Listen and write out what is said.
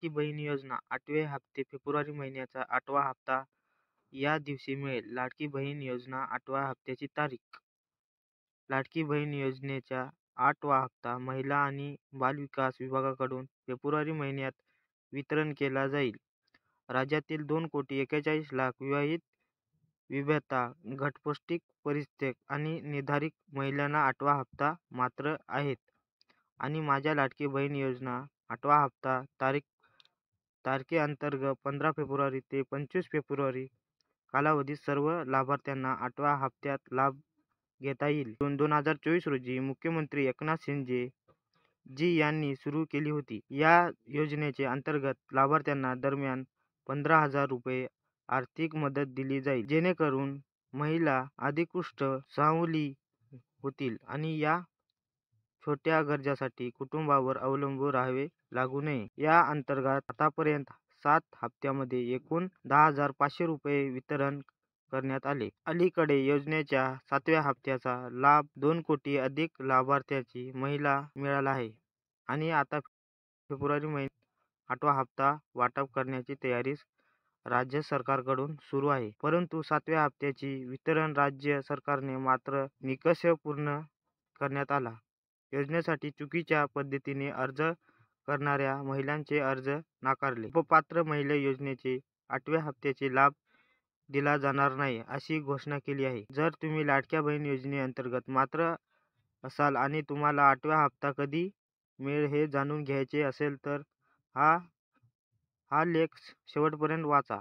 लाडकी बहीण योजना 8वे हप्ते फेब्रुवारी महिन्याचा 8वा हप्ता या दिवशी मिळेल. लाडकी बहीण योजना 8व्या हप्त्याची तारीख. लाडकी बहीण योजनेचा 8वा हप्ता महिला आणि बालविकास विभागाकडून फेब्रुवारी महिन्यात वितरण केला जाईल. राज्यातील 2,41,00,000 विवाहित, विधवा, घटस्फोटित परिस्थितीत आणि निर्धनिक महिलांना 8वा हप्ता पात्र आहेत. आणि माझ्या लाडकी बहीण योजना 8वा हप्ता तारखेअंतर्गत 15 फेब्रुवारी ते 25 फेब्रुवारी कालावधीत सर्व लाभार्थ्यांना 8व्या हप्त्याचा लाभ घेता येईल. 2024 रोजी मुख्यमंत्री एकनाथ शिंदे जी यांनी सुरू केली होती. या योजनेच्या अंतर्गत लाभार्थ्यांना दरम्यान 15,000 रुपये आर्थिक मदत दिली जाईल, जेणेकरून महिला अधिकृत स्वावलंबी होतील आणि या छोट्या गरजांसाठी कुटुंबावर अवलंबून राहावे लागू नये. या अंतर्गत आतापर्यंत 7 हप्त्यांमध्ये एकूण 10,500 रुपये वितरण करण्यात आले. अलीकडे योजनेच्या 7व्या हप्त्याचा लाभ 2 कोटी अधिक लाभार्थ्यांना मिळाला आहे आणि आता फेब्रुवारी महिन्यात 8वा हप्ता वाटप करण्याची तयारी राज्य सरकारकडून सुरू आहे. परंतु 7व्या हप्त्याचे वितरण राज्य सरकारने मात्र निकष पूर्ण करण्यात आला. योजनेसाठी चुकीच्या पद्धतीने अर्ज करणाऱ्या महिलांचे अर्ज नाकारले. अपात्र महिला योजनेच्या 8व्या हप्त्याचा लाभ दिला जाणार नाही, अशी घोषणा केली आहे. जर तुम्ही लाडक्या बहीण योजनेअंतर्गत पात्र असाल आणि तुम्हाला 8वा हप्ता कधी मिळेल हे जाणून घ्यायचे असेल तर हा लेख शेवटपर्यंत वाचा.